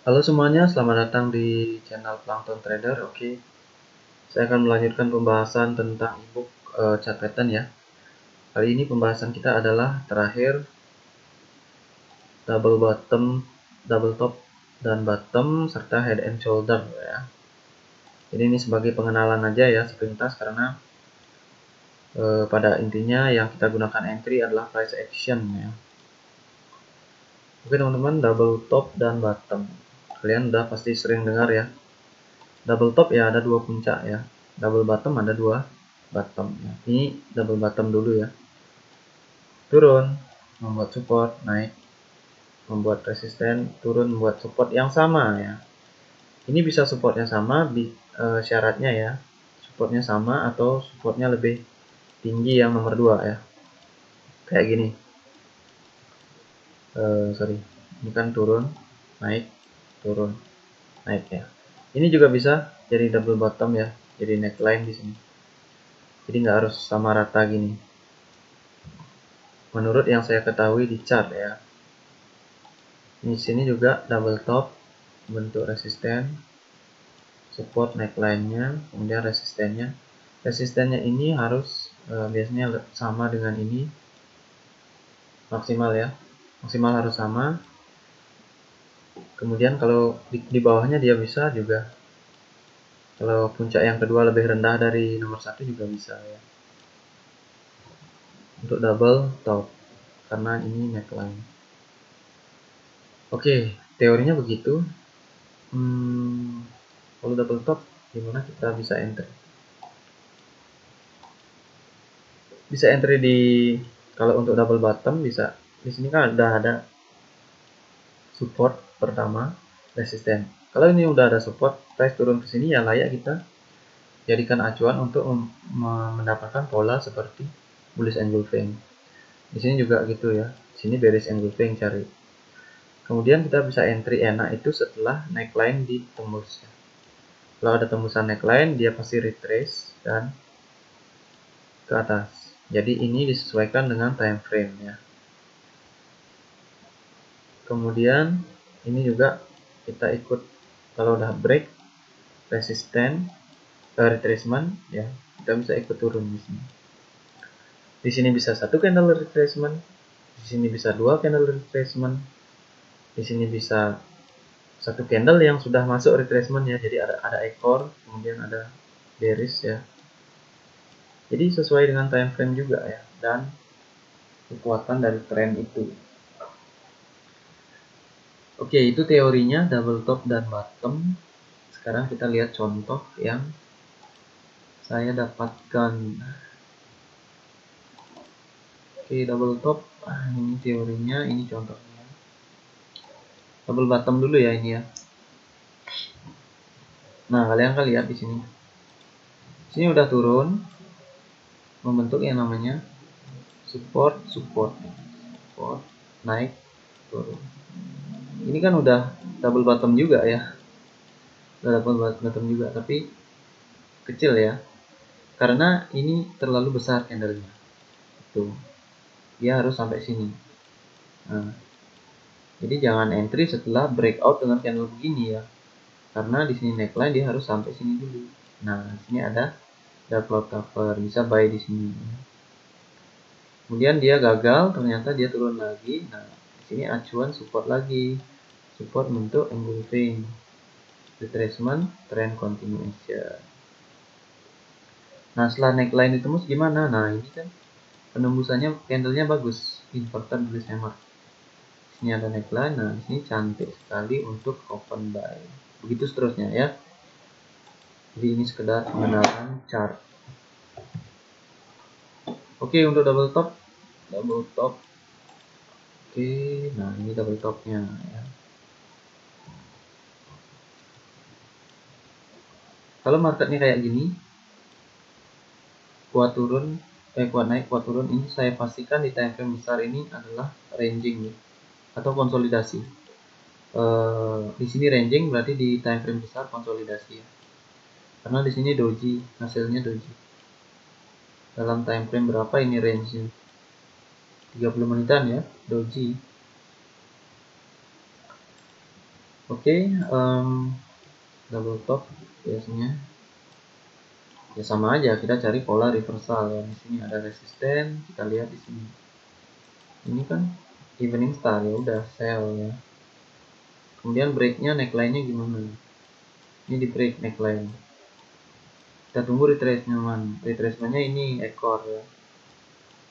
Halo semuanya, selamat datang di channel Plankton Trader. Oke, saya akan melanjutkan pembahasan tentang ebook chart pattern ya. Kali ini pembahasan kita adalah terakhir double bottom, double top dan bottom serta head and shoulder ya. Jadi ini sebagai pengenalan aja ya sepintas karena pada intinya yang kita gunakan entry adalah price action ya. Oke teman-teman, double top dan bottom. Kalian udah pasti sering dengar ya. Double top ya ada dua puncak ya. Double bottom ada dua bottom ya. Ini double bottom dulu ya. Turun, membuat support, naik, membuat resisten, turun, membuat support yang sama ya. Ini bisa supportnya sama, syaratnya ya. Supportnya sama atau supportnya lebih tinggi yang nomor 2 ya. Kayak gini. Sorry, ini kan turun, naik, turun, naik ya. Ini juga bisa jadi double bottom ya, jadi neckline di sini. Jadi nggak harus sama rata gini. Menurut yang saya ketahui di chart ya. Di sini juga double top, bentuk resisten, support neckline-nya, kemudian resistennya. Resistennya ini harus biasanya sama dengan ini, maksimal ya. Maksimal harus sama. Kemudian kalau di bawahnya dia bisa juga. Kalau puncak yang kedua lebih rendah dari nomor 1 juga bisa ya. Untuk double top karena ini neckline. Oke, teorinya begitu. Kalau double top gimana kita bisa entry? Bisa entry di, kalau untuk double bottom bisa di sini kan udah ada support pertama, resisten. Kalau ini udah ada support, price turun ke sini ya layak kita jadikan acuan untuk mendapatkan pola seperti bullish engulfing. Di sini juga gitu ya. Di sini bearish engulfing cari. Kemudian kita bisa entry enak itu setelah neckline ditembus. Kalau ada tembusan neckline, dia pasti retrace dan ke atas. Jadi ini disesuaikan dengan time frame ya. Kemudian ini juga kita ikut kalau udah break resisten retracement ya, kita bisa ikut turun di sini. Di sini bisa satu candle retracement, di sini bisa dua candle retracement, di sini bisa satu candle yang sudah masuk retracement ya, jadi ada ekor, kemudian ada bearish ya. Jadi sesuai dengan time frame juga ya, dan kekuatan dari tren itu. Oke, itu teorinya double top dan bottom. Sekarang kita lihat contoh yang saya dapatkan. Oke, double top. Ini teorinya, ini contohnya. Double bottom dulu ya ini ya. Nah, kalian kan lihat di sini. Sini udah turun, membentuk yang namanya support, support, naik, turun. Ini kan udah double bottom juga ya. Udah double bottom juga, tapi kecil ya. Karena ini terlalu besar candlenya. Tuh. Dia harus sampai sini. Nah, jadi jangan entry setelah breakout dengan candle begini ya. Karena di sini neckline dia harus sampai sini dulu. Nah, di sini ada dark cloud cover, bisa buy di sini. Kemudian dia gagal, ternyata dia turun lagi. Nah, di sini acuan support lagi. Support bentuk engulfing, retracement, trend continuation. Nah, setelah neckline ditembus gimana? Nah, ini kan penembusannya candlenya bagus, inverted bullish hammer. Sini ada neckline, nah di sini cantik sekali untuk open buy. Begitu seterusnya ya. Jadi ini sekedar pengenalan chart. Oke, untuk double top. Oke, nah ini double topnya ya. Kalau marketnya kayak gini, kuat turun, kuat naik, kuat turun, ini saya pastikan di time frame besar ini adalah ranging ya, atau konsolidasi. Di sini ranging berarti di time frame besar konsolidasi ya. Karena di sini doji, hasilnya doji. Dalam time frame berapa ini range-nya? 30 menitan ya, doji. Oke, double top biasanya ya sama aja, kita cari pola reversal ya. Di sini ada resisten, kita lihat di sini. Ini kan evening star, ya udah sell ya. Kemudian breaknya, neckline-nya gimana? Ini di break neckline. Kita tunggu retracement-nya ini ekor ya.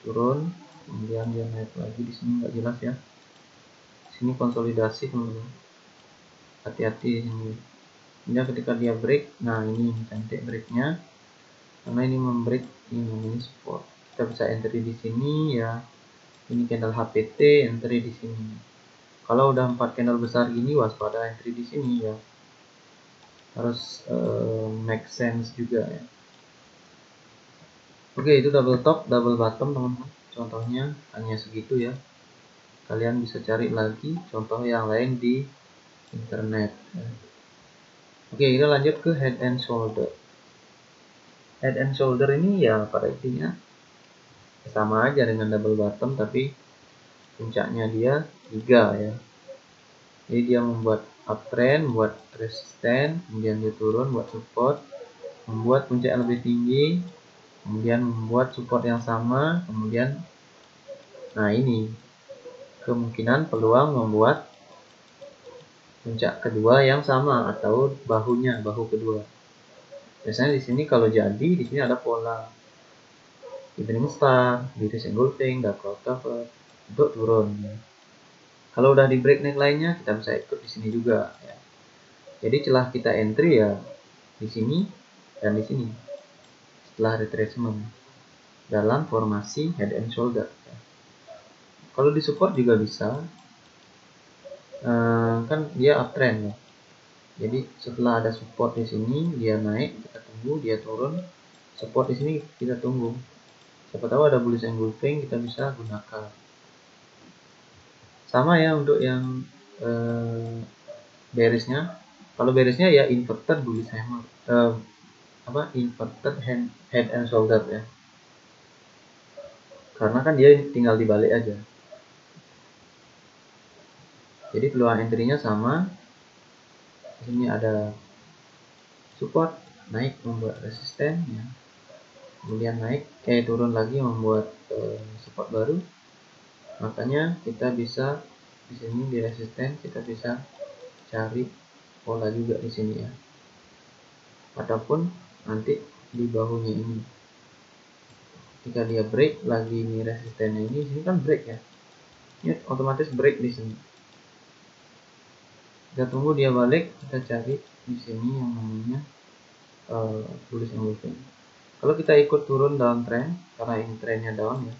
Turun, kemudian dia naik lagi. Di sini nggak jelas ya. Sini konsolidasi teman-teman. Hati-hati ini. Kemudian ketika dia break, nah ini cantik breaknya. Karena ini membreak ini support. Kita bisa entry di sini ya. Ini candle HPT, entry di sini. Kalau udah 4 candle besar gini, waspada entry di sini ya. Harus make sense juga ya. Oke, itu double top, double bottom teman-teman. Contohnya hanya segitu ya. Kalian bisa cari lagi contoh yang lain di internet ya. Oke, kita lanjut ke head and shoulder. Head and shoulder ini ya pada intinya sama aja dengan double bottom, tapi puncaknya dia 3 ya. Jadi dia membuat uptrend, membuat resisten, kemudian dia turun, buat support, membuat puncak yang lebih tinggi, kemudian membuat support yang sama, kemudian nah ini kemungkinan peluang membuat puncak kedua yang sama atau bahu kedua. Biasanya di sini kalau jadi di sini ada pola evening star, bearish engulfing, dark cloud cover untuk turun. Kalau udah di break neckline-nya kita bisa ikut di sini juga ya. Jadi celah kita entry ya di sini dan di sini setelah retracement dalam formasi head and shoulder ya. Kalau di support juga bisa, kan dia uptrend ya. Jadi setelah ada support di sini dia naik, kita tunggu, dia turun, support di sini kita tunggu. Siapa tahu ada bullish engulfing, kita bisa gunakan. Sama ya untuk yang bearishnya. Kalau bearishnya ya inverted bullish hammer, inverted head and shoulder ya. Karena kan dia tinggal dibalik aja. Jadi peluang entry-nya sama. Di sini ada support, naik membuat resisten ya. Kemudian naik turun lagi membuat support baru. Makanya kita bisa di sini di resisten kita bisa cari pola juga di sini ya. Ataupun nanti di bahunya ini. Jika dia break lagi ini resistennya ini sini kan break ya. Ini otomatis break di sini. Kita tunggu dia balik, kita cari di sini yang namanya bullish engulfing. Kalau kita ikut turun dalam trend, karena ini trennya down ya.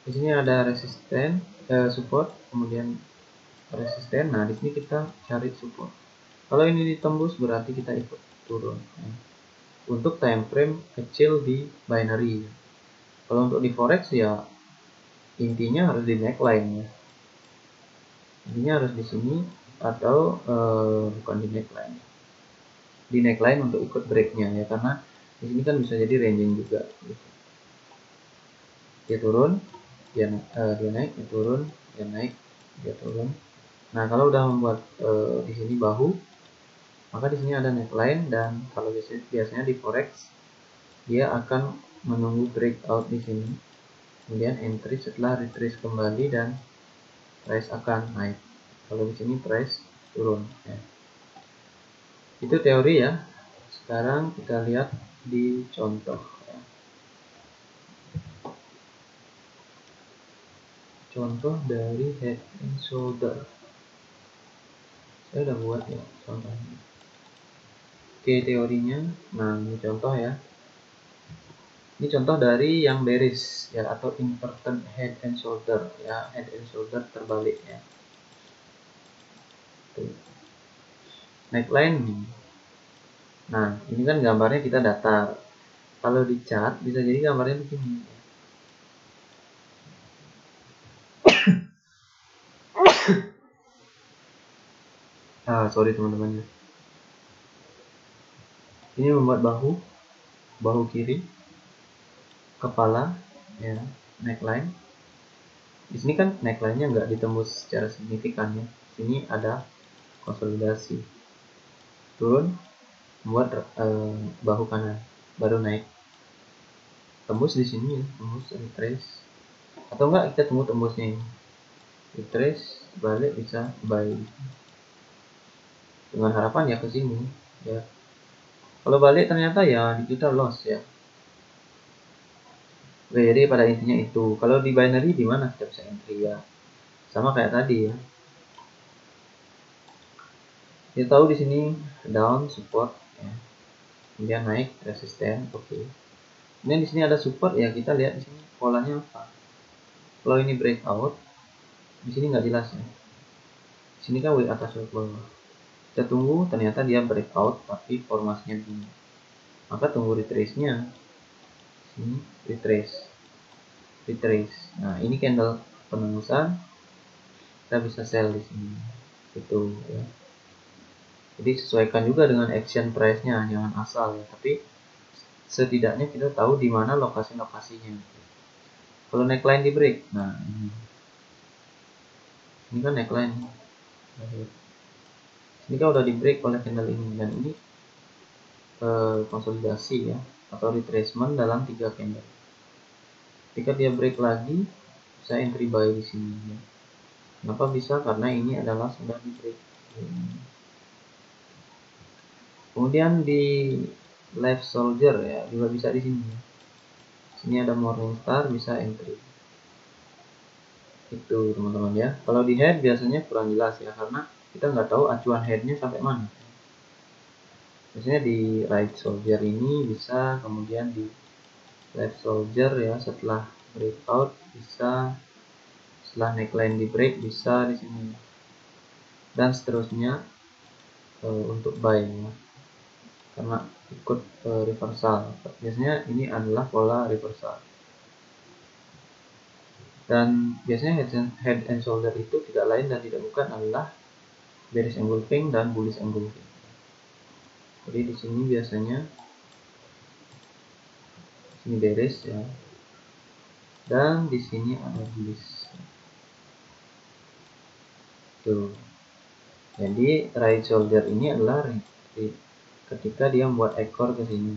Di sini ada resisten, support, kemudian resisten. Nah, di sini kita cari support. Kalau ini ditembus berarti kita ikut turun. Ya. Untuk time frame kecil di binary. Kalau untuk di forex ya intinya harus di neckline ya. Intinya harus di sini atau bukan di neckline. Di neckline untuk ikut breaknya ya, karena di sini kan bisa jadi ranging juga. Gitu. Dia turun, dia naik, dia turun, dia naik, dia turun. Nah kalau udah membuat di sini bahu, maka di sini ada neckline, dan kalau biasanya di forex dia akan menunggu breakout di sini, kemudian entry setelah retrace kembali dan price akan naik. Kalau di sini price turun. Ya. Itu teori ya. Sekarang kita lihat di contoh. Ya. Contoh dari head and shoulder. Saya udah buat ya contohnya. Oke, teorinya. Nah, ini contoh ya. Ini contoh dari yang bearish ya, atau inverted head and shoulder ya, head and shoulder terbalik ya. Tuh. Neckline. Nah, ini kan gambarnya kita datar. Kalau di chart bisa jadi gambarnya begini. Sorry teman-teman. Ini membuat bahu kiri, kepala, ya, neckline. Di sini kan neckline-nya nggak ditembus secara signifikan ya. Sini ada konsolidasi, turun, membuat bahu kanan, baru naik, tembus di sini ya, tembus retrace, atau enggak kita tunggu tembusnya ini, retrace, balik bisa buy, dengan harapan ya ke sini ya. Kalau balik ternyata ya kita loss ya. Oke, jadi pada intinya itu. Kalau di binary di mana kita bisa entry ya? Sama kayak tadi ya. Kita tahu di sini down support ya. Kemudian naik resisten, oke. Kemudian di sini ada support ya, kita lihat di sini polanya apa. Kalau ini breakout, di sini nggak jelas ya. Di sini kan wick atas wick bawah. Kita tunggu, ternyata dia breakout tapi formasinya begini. Maka tunggu retrace-nya. Sini retrace. Nah, ini candle penembusan, kita bisa sell di sini. Itu ya. Jadi sesuaikan juga dengan action price-nya, jangan asal ya. Tapi setidaknya kita tahu di mana lokasi-lokasinya. Kalau neckline di break, nah ini kan neckline. Ini kan udah di break oleh candle ini, dan ini konsolidasi ya, atau retracement dalam 3 candle. Ketika dia break lagi, saya entry buy di sini ya. Kenapa bisa? Karena ini adalah sudah di break. Kemudian di left soldier ya, juga bisa di sini. Sini ada Morningstar, bisa entry. Itu teman-teman ya. Kalau di head biasanya kurang jelas ya, karena kita nggak tahu acuan headnya sampai mana. Biasanya di right soldier ini bisa, kemudian di left soldier ya, setelah breakout bisa, setelah neckline di break bisa di sini, dan seterusnya untuk buy ya, karena ikut reversal. Biasanya ini adalah pola reversal, dan biasanya head and shoulder itu tidak lain dan tidak bukan adalah bearish engulfing dan bullish engulfing. Jadi di sini biasanya sini bearish ya, dan di sini ada bullish. Tuh. Jadi right shoulder ini adalah ketika dia membuat ekor ke sini,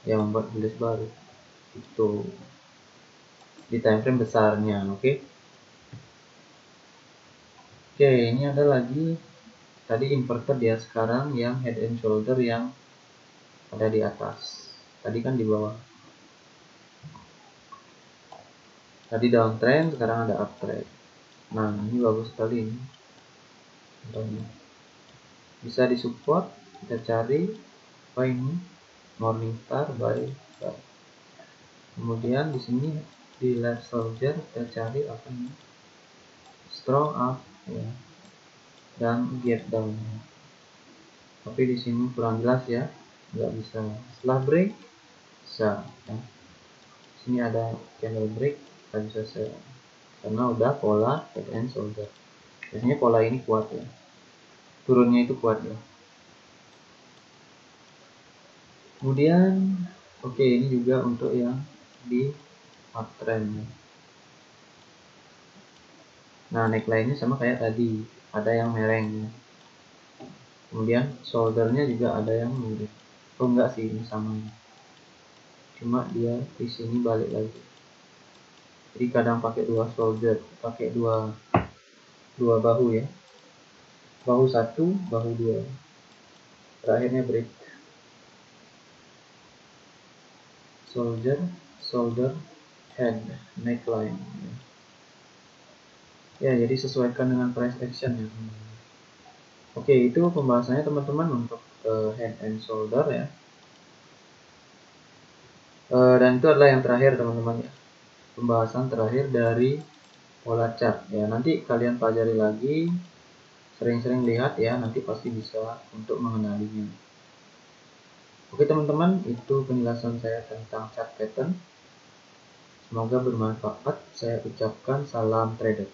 yang membuat bullish baru. Itu di time frame besarnya, oke. Oke, ini ada lagi tadi inverted ya, sekarang yang head and shoulder yang ada di atas. Tadi kan di bawah. Tadi downtrend, sekarang ada uptrend. Nah, ini bagus sekali ini. Contohnya. Bisa disupport, kita cari apa ini? Morningstar buy. Kemudian di sini di left soldier kita cari apa ini? Strong up ya. Dan gap down. Tapi di sini kurang jelas ya, nggak bisa. Setelah break bisa ya. Sini ada candle break, kita bisa sell karena udah pola head and shoulder. Biasanya pola ini kuat ya, turunnya itu kuat ya. Kemudian oke, ini juga untuk yang di uptrend ya. Nah, neckline-nya sama kayak tadi, ada yang mereng ya. Kemudian shouldernya juga ada yang mirip. Oh enggak sih, ini sama. Cuma dia di sini balik lagi. Jadi kadang pakai dua shoulder, pakai dua bahu ya. Bahu satu, bahu dua. Terakhirnya break. Shoulder, head, neckline. Ya, jadi sesuaikan dengan price action ya. Oke, itu pembahasannya teman-teman untuk head and shoulder ya. Dan itu adalah yang terakhir teman-teman ya. Pembahasan terakhir dari pola chart ya. Nanti kalian pelajari lagi, sering-sering lihat ya, nanti pasti bisa untuk mengenalinya. Oke teman-teman, itu penjelasan saya tentang chart pattern. Semoga bermanfaat. Saya ucapkan salam trader.